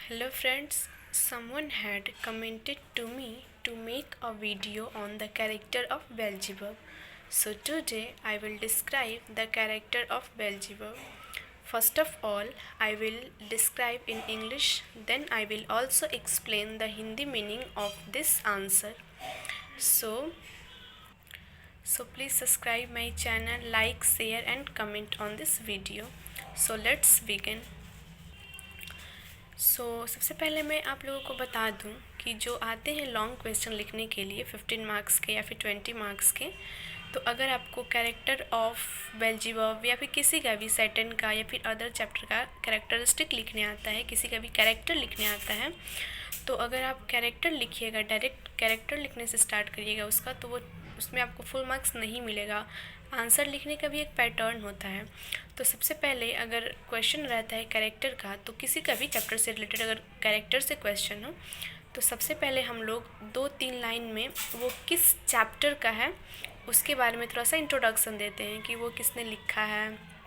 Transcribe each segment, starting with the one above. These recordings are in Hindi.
Hello friends, someone had commented to me to make a video on the character of Beelzebub. So today I will describe the character of Beelzebub. First of all, I will describe in English, then I will also explain the Hindi meaning of this answer. So please subscribe my channel, like, share and comment on this video. So let's begin. सबसे पहले मैं आप लोगों को बता दूं कि जो आते हैं लॉन्ग क्वेश्चन लिखने के लिए 15 मार्क्स के या फिर 20 मार्क्स के, तो अगर आपको कैरेक्टर ऑफ बेल्ज़ेबub या फिर किसी का भी सैटन का या फिर अदर चैप्टर का कैरेक्टरिस्टिक लिखने आता है, किसी का भी कैरेक्टर लिखने आता है, तो अगर आप कैरेक्टर लिखिएगा, डायरेक्ट कैरेक्टर लिखने से स्टार्ट करिएगा उसका, तो वो उसमें आपको फुल मार्क्स नहीं मिलेगा। आंसर लिखने का भी एक पैटर्न होता है। तो सबसे पहले अगर क्वेश्चन रहता है कैरेक्टर का, तो किसी का भी चैप्टर से रिलेटेड अगर कैरेक्टर से क्वेश्चन हो, तो सबसे पहले हम लोग 2-3 लाइन में वो किस चैप्टर का है उसके बारे में थोड़ा सा इंट्रोडक्शन देते हैं कि वो किसने लिखा है,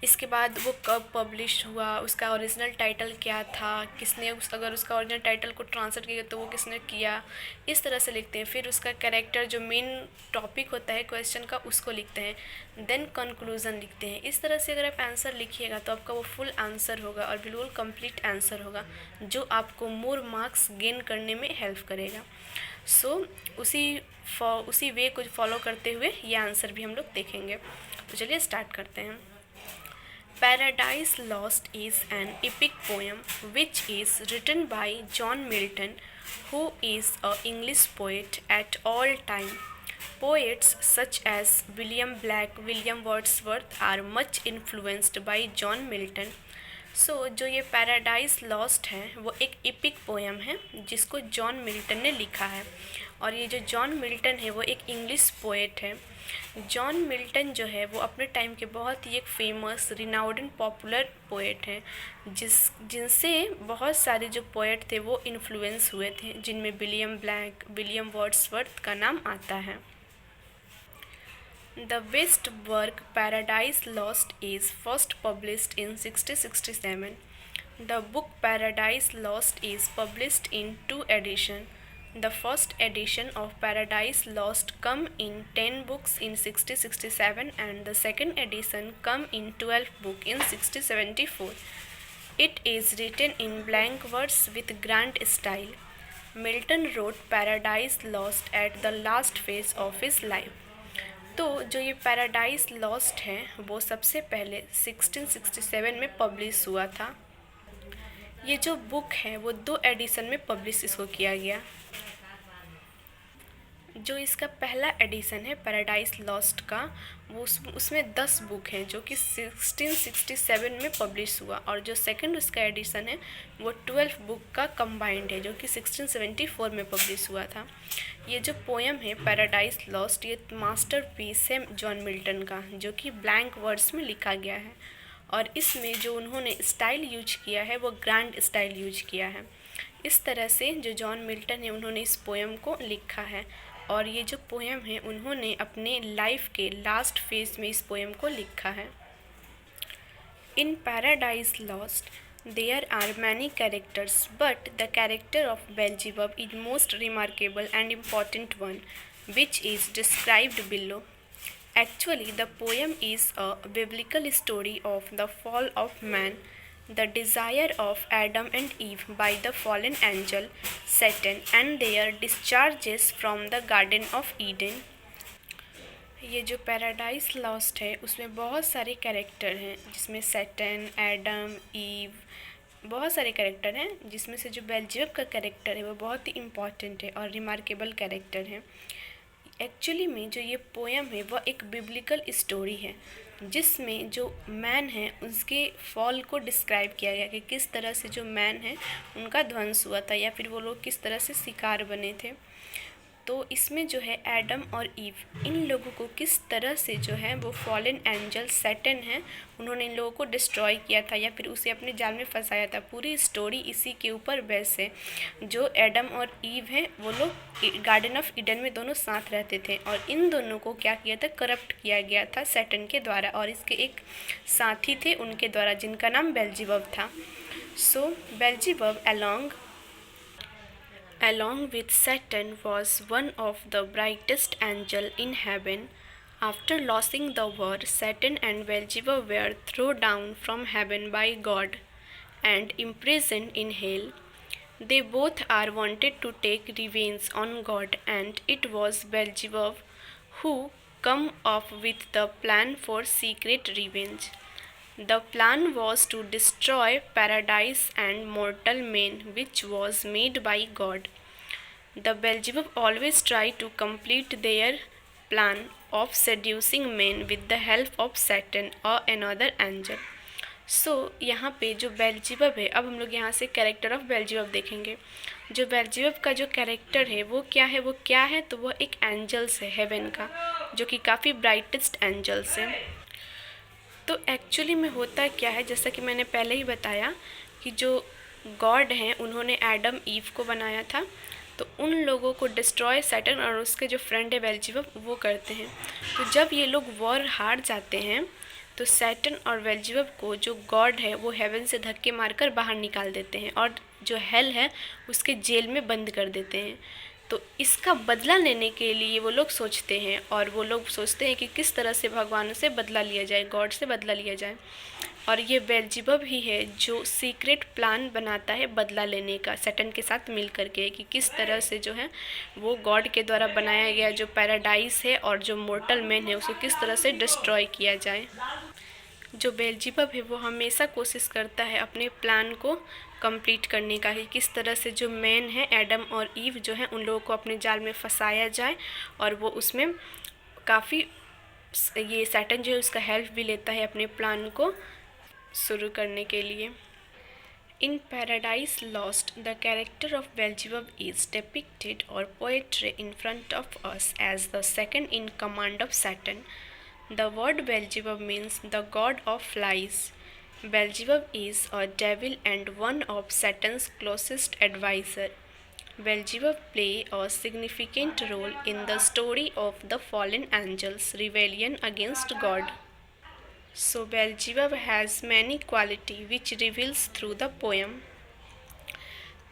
इसके बाद वो कब पब्लिश हुआ, उसका ओरिजिनल टाइटल क्या था, किसने अगर उसका ओरिजिनल टाइटल को ट्रांसलेट किया तो वो किसने किया, इस तरह से लिखते हैं। फिर उसका कैरेक्टर जो मेन टॉपिक होता है क्वेश्चन का उसको लिखते हैं, देन कंक्लूज़न लिखते हैं। इस तरह से अगर आप आंसर लिखिएगा तो आपका वो फुल आंसर होगा और बिल्कुल कंप्लीट आंसर होगा, जो आपको मोर मार्क्स गेन करने में हेल्प करेगा। उसी वे को फॉलो करते हुए ये आंसर भी हम लोग देखेंगे। तो चलिए स्टार्ट करते हैं। Paradise Lost is an epic poem which is written by John Milton, who is an English poet at all time. Poets such as William Blake, William Wordsworth are much influenced by John Milton. जो ये पैराडाइज लॉस्ट है वो एक एपिक पोएम है जिसको जॉन मिल्टन ने लिखा है, और ये जो जॉन मिल्टन है वो एक इंग्लिश पोएट है। जॉन मिल्टन जो है वो अपने टाइम के बहुत ही एक famous, renowned and popular poet हैं, जिनसे बहुत सारे जो पोएट थे वो इन्फ्लुएंस हुए थे, जिनमें विलियम ब्लैक, विलियम वर्ड्सवर्थ का नाम आता है। The best work Paradise Lost is first published in 1667. The book Paradise Lost is published in 2 editions. The first edition of Paradise Lost come in 10 books in 1667 and the second edition come in 12 books in 1674. It is written in blank verse with grand style. Milton wrote Paradise Lost at the last phase of his life. तो जो ये पैराडाइज लॉस्ट है वो सबसे पहले 1667 में पब्लिश हुआ था। ये जो बुक है वो 2 एडिशन में पब्लिश इसको किया गया। जो इसका पहला एडिशन है पैराडाइज लॉस्ट का, वो उसमें 10 बुक हैं जो कि 1667 में पब्लिश हुआ, और जो सेकंड उसका एडिशन है वो 12 बुक का कंबाइंड है जो कि 1674 में पब्लिश हुआ था। ये जो पोएम है पैराडाइज लॉस्ट, ये मास्टरपीस है जॉन मिल्टन का, जो कि ब्लैंक वर्ड्स में लिखा गया है, और इसमें जो उन्होंने स्टाइल यूज किया है वो ग्रैंड स्टाइल यूज किया है। इस तरह से जो जॉन मिल्टन है उन्होंने इस पोएम को लिखा है, और ये जो पोएम है उन्होंने अपने लाइफ के लास्ट फेज में इस पोएम को लिखा है। In paradise lost there are many characters, but the character of Beelzebub is most remarkable and important one, which is described below. Actually, the poem is a biblical story of the fall of man, the desire of Adam and Eve by the fallen angel Satan, and their discharges from the Garden of Eden. ये जो पैराडाइज लॉस्ट है उसमें बहुत सारे कैरेक्टर हैं, जिसमें सैटन, एडम, ईव, बहुत सारे कैरेक्टर हैं, जिसमें से जो बेल्ज़ेबब का कैरेक्टर है वो बहुत ही इम्पॉर्टेंट है और रिमार्केबल कैरेक्टर है। एक्चुअली में जो ये पोएम है वह एक बिब्लिकल स्टोरी है, जिसमें जो मैन है उसके फॉल को डिस्क्राइब किया गया कि किस तरह से जो मैन है उनका ध्वंस हुआ था, या फिर वो लोग किस तरह से शिकार बने थे। तो इसमें जो है एडम और ईव, इन लोगों को किस तरह से जो है वो फॉलन एंजल सैटन है उन्होंने इन लोगों को डिस्ट्रॉय किया था या फिर उसे अपने जाल में फंसाया था। पूरी स्टोरी इसी के ऊपर बेस है। जो एडम और ईव हैं वो लोग गार्डन ऑफ ईडन में दोनों साथ रहते थे, और इन दोनों को क्या किया था, करप्ट किया गया था सैटन के द्वारा, और इसके एक साथी थे उनके द्वारा जिनका नाम बेल्ज़ेबब था। So Beelzebub along with Satan was one of the brightest angels in heaven. After losing the war, Satan and Beelzebub were thrown down from heaven by God and imprisoned in hell. They both are wanted to take revenge on God, and it was Beelzebub who come up with the plan for secret revenge. The plan was to destroy paradise and mortal men, which was made by God. The Beelzebub always try to complete their plan of seducing men with the help of Satan or another angel. यहाँ पे जो बेल्जिबब है, अब हम लोग यहाँ से कैरेक्टर ऑफ बेल्जिबब देखेंगे। जो बेल्जिबब का जो कैरेक्टर है वो क्या है, तो वो एक एंजल्स है हेवन का, जो कि काफ़ी ब्राइटेस्ट एंजल्स है। तो एक्चुअली में होता क्या है, जैसा कि मैंने पहले ही बताया कि जो गॉड हैं उन्होंने एडम ईव को बनाया था, तो उन लोगों को डिस्ट्रॉय सैटर्न और उसके जो फ्रेंड है बेल्जिबब वो करते हैं। तो जब ये लोग वॉर हार जाते हैं तो सैटर्न और बेल्जिबब को जो गॉड है वो हेवन से धक्के मारकर बाहर निकाल देते हैं और जो हेल है उसके जेल में बंद कर देते हैं। तो इसका बदला लेने के लिए वो लोग सोचते हैं, और वो लोग सोचते हैं कि किस तरह से भगवान से बदला लिया जाए, गॉड से बदला लिया जाए। और ये बेल्जिबब ही है जो सीक्रेट प्लान बनाता है बदला लेने का सैटन के साथ मिल करके, कि किस तरह से जो है वो गॉड के द्वारा बनाया गया जो पैराडाइज है और जो मोर्टल मैन है उसको किस तरह से डिस्ट्रॉय किया जाए। जो बेल्जिबब है वो हमेशा कोशिश करता है अपने प्लान को कंप्लीट करने का, कि किस तरह से जो मैन है एडम और ईव जो है उन लोगों को अपने जाल में फंसाया जाए, और वो उसमें काफ़ी ये सैटन जो है उसका हेल्प भी लेता है अपने प्लान को शुरू करने के लिए। In Paradise Lost, the character of Beelzebub is depicted or portrayed in front of us as the second in command of Satan. The word Beelzebub means the god of flies. Beelzebub is a devil and one of Satan's closest advisor. Beelzebub play a significant role in the story of the fallen angels' rebellion against God. So Beelzebub has many qualities which reveals through the poem.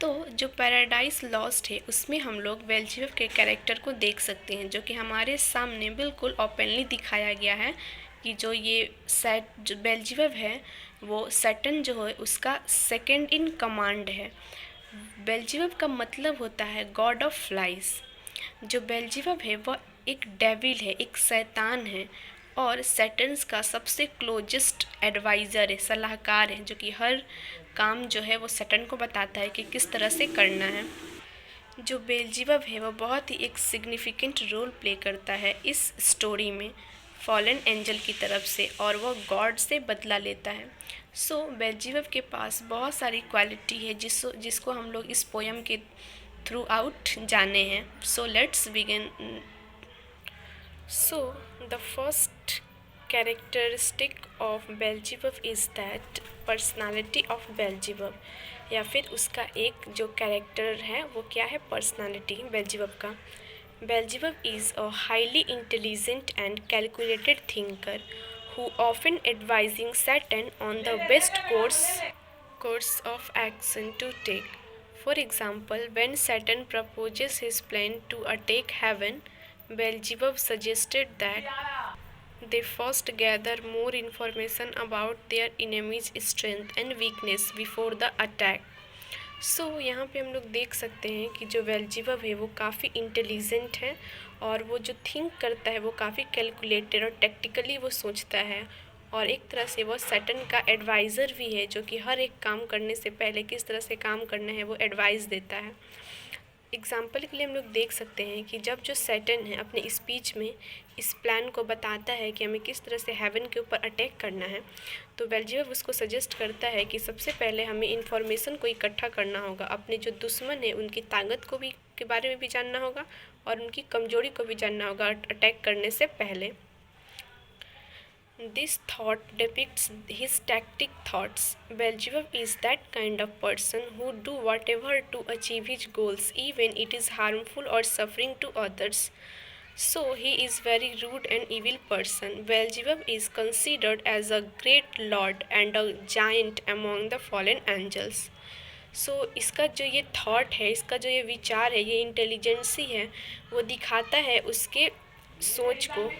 तो जो पैराडाइज लॉस्ट है उसमें हम लोग बेल्जिबब के कैरेक्टर को देख सकते हैं, जो कि हमारे सामने बिल्कुल ओपनली दिखाया गया है कि जो बेल्जिबब है वो सैटन जो है उसका सेकंड इन कमांड है। बेल्जिबब का मतलब होता है गॉड ऑफ फ्लाइज। जो बेल्जिबब है वह एक डेविल है, एक शैतान है, और सैटन्स का सबसे क्लोजेस्ट एडवाइज़र है, सलाहकार है, जो कि हर काम जो है वो सैटन को बताता है कि किस तरह से करना है। जो बेल्जिबब है वो बहुत ही एक सिग्निफिकेंट रोल प्ले करता है इस स्टोरी में फॉलन एंजल की तरफ से, और वह गॉड से बदला लेता है। सो बेल्जिबब के पास बहुत सारी क्वालिटी है जिसको हम लोग इस पोएम के थ्रू आउट जाने हैं। So let's begin. So, the first characteristic of Beelzebub is that personality of Beelzebub, या फिर उसका एक जो कैरेक्टर है वो क्या है, पर्सनालिटी बेल्जिबब का। Beelzebub is a highly intelligent and calculated thinker who often advising Satan on the best course of action to take. For example, when Satan proposes his plan to attack heaven, Beelzebub suggested that they first gather more information about their enemy's strength and weakness before the attack. यहाँ पे हम लोग देख सकते हैं कि जो बेल्जिबब है वो काफ़ी इंटेलिजेंट है, और वो जो थिंक करता है वो काफ़ी कैलकुलेटेड और टेक्टिकली वो सोचता है, और एक तरह से वो सैटन का एडवाइज़र भी है, जो कि हर एक काम करने से पहले किस तरह से काम करना है वो एडवाइस देता है। एग्ज़ाम्पल के लिए हम लोग देख सकते हैं कि जब जो सैटन है अपने स्पीच में इस प्लान को बताता है कि हमें किस तरह से हेवन के ऊपर अटैक करना है, तो बेल्जिबब उसको सजेस्ट करता है कि सबसे पहले हमें इन्फॉर्मेशन को इकट्ठा करना होगा, अपने जो दुश्मन है उनकी ताकत को भी के बारे में भी जानना होगा और उनकी कमजोरी को भी जानना होगा अटैक करने से पहले। This thought depicts his tactic thoughts. Beelzebub is that kind of person who do whatever to achieve his goals, even it is harmful or suffering to others. So he is very rude and evil person. Beelzebub is considered as a great lord and a giant among the fallen angels. सो इसका जो ये थॉट है, इसका जो ये विचार है, ये इंटेलिजेंसी है, वो दिखाता है उसके सोच को,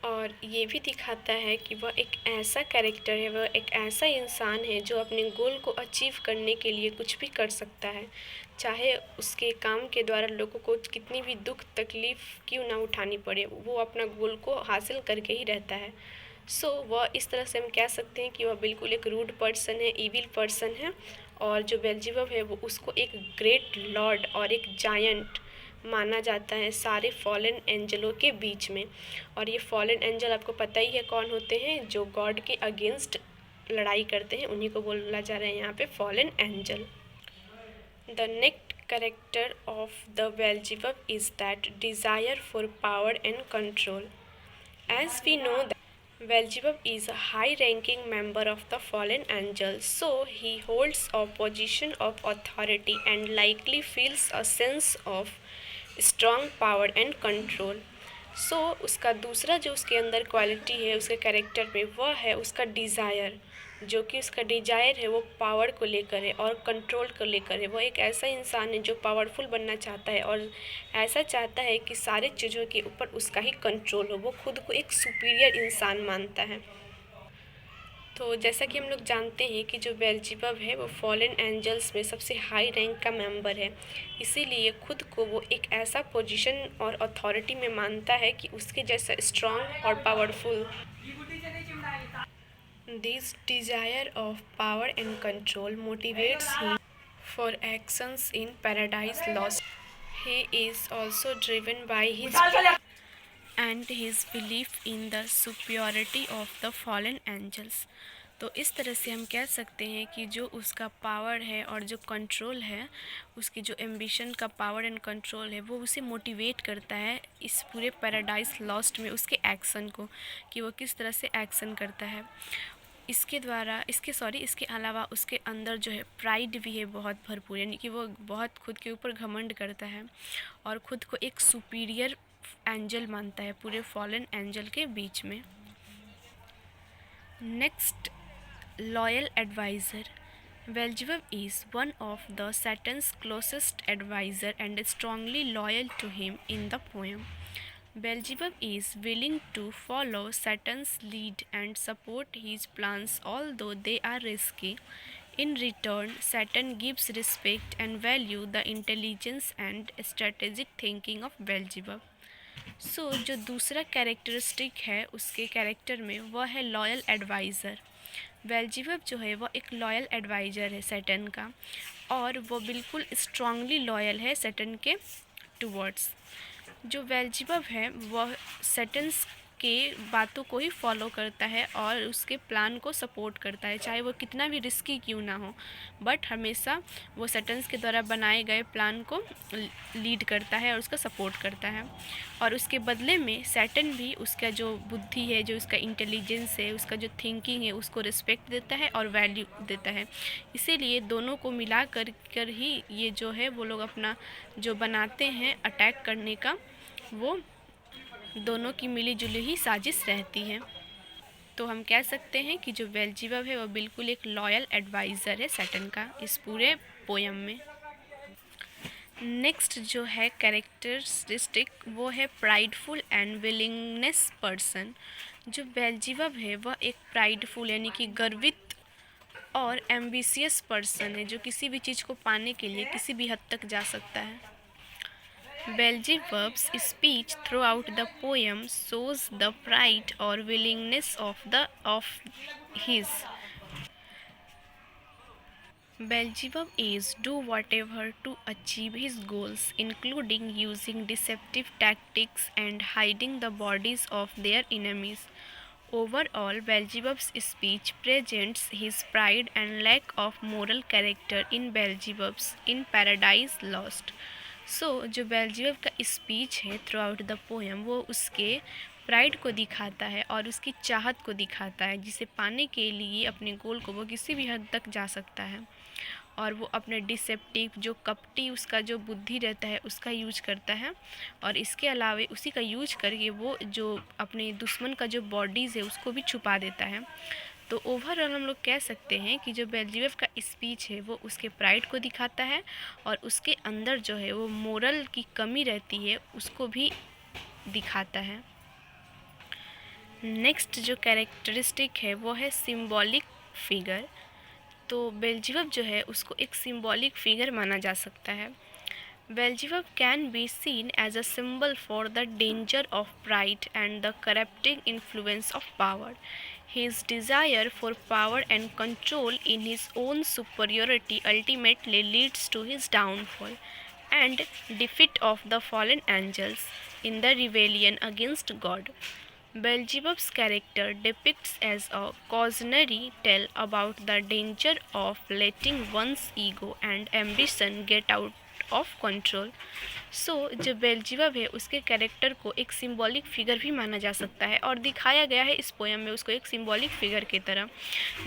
और ये भी दिखाता है कि वह एक ऐसा कैरेक्टर है, वह एक ऐसा इंसान है जो अपने गोल को अचीव करने के लिए कुछ भी कर सकता है, चाहे उसके काम के द्वारा लोगों को कितनी भी दुख तकलीफ़ क्यों ना उठानी पड़े, वो अपना गोल को हासिल करके ही रहता है। सो वह इस तरह से हम कह सकते हैं कि वह बिल्कुल एक रूड पर्सन है, इविल पर्सन है, और जो बेल्जेबब है वो उसको एक ग्रेट लॉर्ड और एक जायंट माना जाता है सारे फॉलन एंजलों के बीच में। और ये फॉलन एंजल आपको पता ही है कौन होते हैं, जो गॉड के अगेंस्ट लड़ाई करते हैं, उन्हीं को बोला जा रहा है यहाँ पे fallen angel. The next character of the Beelzebub is that desire for power and control. As we know that Beelzebub is a high-ranking member of the fallen angels, so he holds a position of authority and likely feels a sense of strong power and control. सो उसका दूसरा जो उसके अंदर क्वालिटी है उसके कैरेक्टर में, वह है उसका डिज़ायर, जो कि उसका डिज़ायर है वो पावर को लेकर है और कंट्रोल को लेकर है। वह एक ऐसा इंसान है जो पावरफुल बनना चाहता है और ऐसा चाहता है कि सारे चीज़ों के ऊपर उसका ही कंट्रोल हो। वो खुद को एक सुपीरियर इंसान मानता है। तो जैसा कि हम लोग जानते हैं कि जो बेल्जेबब है वो फॉलन एंजल्स में सबसे हाई रैंक का मेंबर है, इसीलिए खुद को वो एक ऐसा पोजीशन और अथॉरिटी में मानता है कि उसके जैसा स्ट्रॉन्ग और powerful. This desire of power and control motivates him for actions in Paradise Lost. He is also driven by his and his belief in the superiority of the fallen angels. तो इस तरह से हम कह सकते हैं कि जो उसका पावर है और जो कंट्रोल है, उसकी जो एम्बिशन का पावर एंड कंट्रोल है, वो उसे मोटिवेट करता है इस पूरे पैराडाइज लॉस्ट में उसके एक्शन को, कि वो किस तरह से एक्शन करता है। इसके अलावा उसके अंदर जो है प्राइड भी है बहुत भरपूर, यानी कि वो बहुत खुद के ऊपर घमंड करता है और ख़ुद को एक सुपीरियर एंजल मानता है पूरे फॉलन एंजल के बीच में। Next, loyal adviser. Beelzebub is one of the Satan's closest advisor and strongly loyal to him in the poem. Beelzebub is willing to follow Satan's lead and support his plans although they are risky. In return, Satan gives respect and value the intelligence and strategic thinking of Beelzebub. सो जो दूसरा कैरेक्टरिस्टिक है उसके कैरेक्टर में, वह है लॉयल एडवाइज़र। बेल्जेबब जो है वह एक लॉयल एडवाइज़र है सैटन का, और वो बिल्कुल स्ट्रांगली लॉयल है सैटन के टुवर्ड्स। जो बेल्जेबब है वह सैटन्स के बातों को ही फॉलो करता है और उसके प्लान को सपोर्ट करता है, चाहे वो कितना भी रिस्की क्यों ना हो, बट हमेशा वो सैटन्स के द्वारा बनाए गए प्लान को लीड करता है और उसका सपोर्ट करता है। और उसके बदले में सैटन भी उसका जो बुद्धि है, जो उसका इंटेलिजेंस है, उसका जो थिंकिंग है, उसको रिस्पेक्ट देता है और वैल्यू देता है। इसीलिए दोनों को मिला कर ही ये जो है वो लोग अपना जो बनाते हैं अटैक करने का, वो दोनों की मिली जुली ही साजिश रहती है। तो हम कह सकते हैं कि जो बेल्जेबब है वो बिल्कुल एक लॉयल एडवाइज़र है सैटन का इस पूरे पोयम में। नेक्स्ट जो है कैरेक्टरिस्टिक, वो है प्राइडफुल एंड विलिंगनेस पर्सन। जो बेल्जेबब है वह एक प्राइडफुल यानी कि गर्वित और एम्बिशियस पर्सन है, जो किसी भी चीज़ को पाने के लिए किसी भी हद तक जा सकता है। Beelzebub's speech throughout the poem shows the pride or willingness of his. Beelzebub is do whatever to achieve his goals, including using deceptive tactics and hiding the bodies of their enemies. Overall, Beelzebub's speech presents his pride and lack of moral character in Beelzebub's in Paradise Lost. सो जो बेल्जेबब का स्पीच है थ्रू आउट द पोएम, वो उसके प्राइड को दिखाता है और उसकी चाहत को दिखाता है, जिसे पाने के लिए अपने गोल को वो किसी भी हद तक जा सकता है। और वो अपने डिसेप्टिव जो कपटी उसका जो बुद्धि रहता है उसका यूज करता है, और इसके अलावा उसी का यूज करके वो जो अपने दुश्मन का जो बॉडीज़ है उसको भी छुपा देता है। तो ओवरऑल हम लोग कह सकते हैं कि जो बेल्जेविव का स्पीच है वो उसके प्राइड को दिखाता है, और उसके अंदर जो है वो मोरल की कमी रहती है उसको भी दिखाता है। नेक्स्ट जो कैरेक्टरिस्टिक है वो है सिंबॉलिक फिगर। तो बेल्जेविव जो है उसको एक सिंबॉलिक फिगर माना जा सकता है। Beelzebub can be seen as a symbol for the danger of pride and the corrupting influence of power. His desire for power and control in his own superiority ultimately leads to his downfall and defeat of the fallen angels in the rebellion against God. Beelzebub's character depicts as a cautionary tale about the danger of letting one's ego and ambition get out of control. So जो बेल्जेविव है उसके कैरेक्टर को एक सिंबॉलिक फिगर भी माना जा सकता है, और दिखाया गया है इस पोएम में उसको एक सिंबॉलिक फिगर की तरह,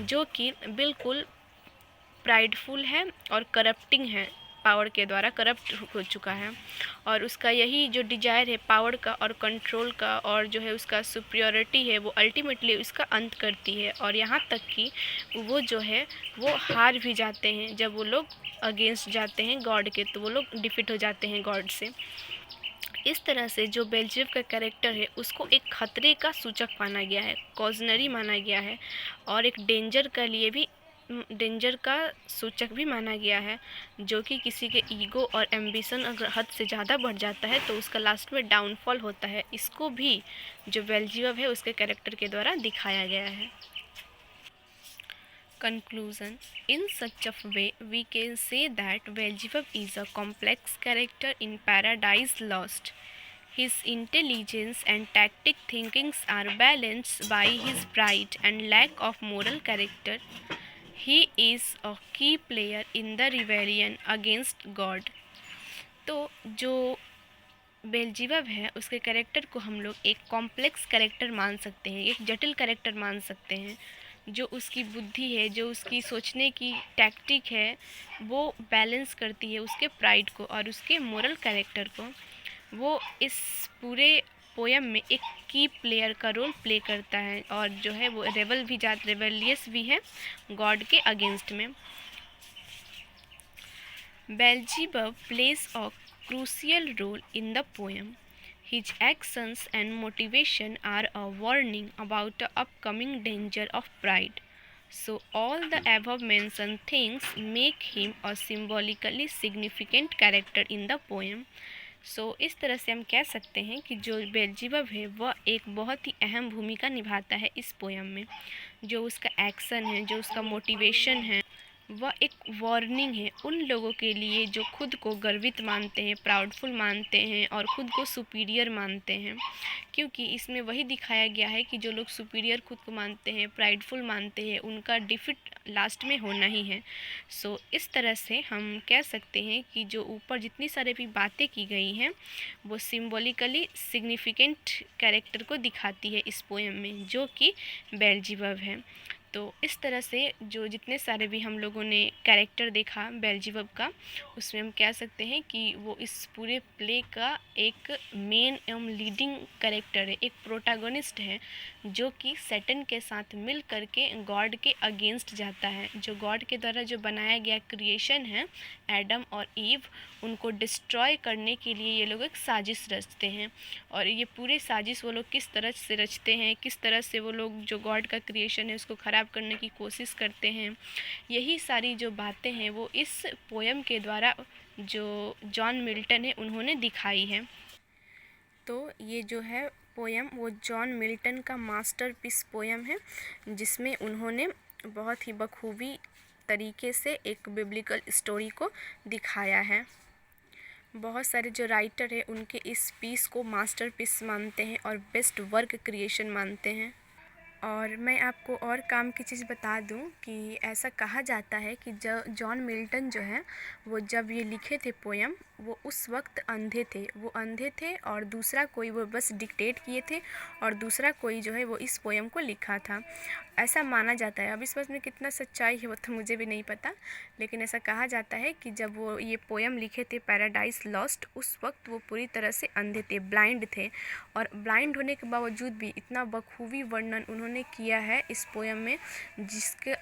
जो कि बिल्कुल प्राइडफुल है और करप्टिंग है, पावर के द्वारा करप्ट हो चुका है, और उसका यही जो डिजायर है पावर का और कंट्रोल का और जो है उसका सुपीरियरिटी है वो अल्टीमेटली उसका अंत करती है, और यहाँ तक कि वो जो है वो हार भी जाते हैं। जब वो लोग अगेंस्ट जाते हैं गॉड के तो वो लोग डिफीट हो जाते हैं गॉड से। इस तरह से जो बेल्जेविव का कैरेक्टर है उसको एक खतरे का सूचक माना गया है, कॉजनरी माना गया है, और एक डेंजर का सूचक भी माना गया है, जो कि किसी के ईगो और एम्बिशन अगर हद से ज़्यादा बढ़ जाता है तो उसका लास्ट में डाउनफॉल होता है। इसको भी जो बेल्जेविव है उसके कैरेक्टर के द्वारा दिखाया गया है। Conclusion. In such a way, we can say that Beelzebub is a complex character in Paradise Lost. His intelligence and tactic thinkings are balanced by his pride and lack of moral character. He is a key player in the rebellion against God. तो जो बेल्जेविव है उसके कैरेक्टर को हम लोग एक कॉम्प्लेक्स कैरेक्टर मान सकते हैं, एक जटिल कैरेक्टर मान सकते हैं। जो उसकी बुद्धि है, जो उसकी सोचने की टैक्टिक है, वो बैलेंस करती है उसके प्राइड को और उसके मोरल कैरेक्टर को। वो इस पूरे पोएम में एक की प्लेयर का रोल प्ले करता है, और जो है वो रेबेलियस भी है गॉड के अगेंस्ट में। बेल्जेबब plays a crucial role in the poem. His actions and motivation are a warning about the upcoming danger of pride. So all the above mentioned things make him a symbolically significant character in the poem. इस तरह से हम कह सकते हैं कि जो बेल्जेबब है वह एक बहुत ही अहम भूमिका निभाता है इस पोएम में। जो उसका एक्शन है, जो उसका मोटिवेशन है, वह एक वार्निंग है उन लोगों के लिए जो खुद को गर्वित मानते हैं, प्राउडफुल मानते हैं और ख़ुद को सुपीरियर मानते हैं, क्योंकि इसमें वही दिखाया गया है कि जो लोग सुपीरियर खुद को मानते हैं, प्राइडफुल मानते हैं, उनका डिफिट लास्ट में होना ही है। इस तरह से हम कह सकते हैं कि जो ऊपर जितनी सारी भी बातें की गई हैं वो सिम्बॉलिकली सिग्निफिकेंट कैरेक्टर को दिखाती है इस पोएम में, जो कि बेल्जेबब है। तो इस तरह से जो जितने सारे भी हम लोगों ने कैरेक्टर देखा बेल्जेबब का, उसमें हम कह सकते हैं कि वो इस पूरे प्ले का एक मेन एवं लीडिंग कैरेक्टर है, एक प्रोटैगनिस्ट है, जो कि सैटन के साथ मिल करके गॉड के अगेंस्ट जाता है। जो गॉड के द्वारा जो बनाया गया क्रिएशन है एडम और ईव, उनको डिस्ट्रॉय करने के लिए ये लोग एक साजिश रचते हैं, और ये पूरे साजिश वो लोग किस तरह से रचते हैं, किस तरह से वो लोग जो गॉड का क्रिएशन है उसको ख़राब करने की कोशिश करते हैं, यही सारी जो बातें हैं वो इस पोएम के द्वारा जो जॉन मिल्टन है उन्होंने दिखाई है। तो ये जो है पोएम वो जॉन मिल्टन का मास्टरपीस पोएम है, जिसमें उन्होंने बहुत ही बखूबी तरीके से एक बिब्लिकल स्टोरी को दिखाया है। बहुत सारे जो राइटर हैं उनके इस पीस को मास्टरपीस मानते हैं और बेस्ट वर्क क्रिएशन मानते हैं। और मैं आपको और काम की चीज़ बता दूं कि ऐसा कहा जाता है कि जॉन मिल्टन जो है वो जब ये लिखे थे पोयम, वो उस वक्त अंधे थे और दूसरा कोई वो बस डिक्टेट किए थे और दूसरा कोई जो है वो इस पोयम को लिखा था, ऐसा माना जाता है। अब इस बात में कितना सच्चाई है वो तो मुझे भी नहीं पता, लेकिन ऐसा कहा जाता है कि जब वो ये पोयम लिखे थे पैराडाइज लॉस्ट, उस वक्त वो पूरी तरह से अंधे थे, ब्लाइंड थे, और ब्लाइंड होने के बावजूद भी इतना बखूबी वर्णन उन्होंने किया है इस पोयम में, जिसके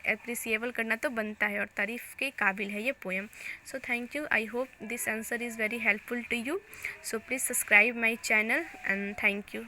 अप्रिसिएबल करना तो बनता है और तारीफ़ के काबिल है ये poem. So thank you, I hope this answer is very helpful to you, so please subscribe my channel and thank you.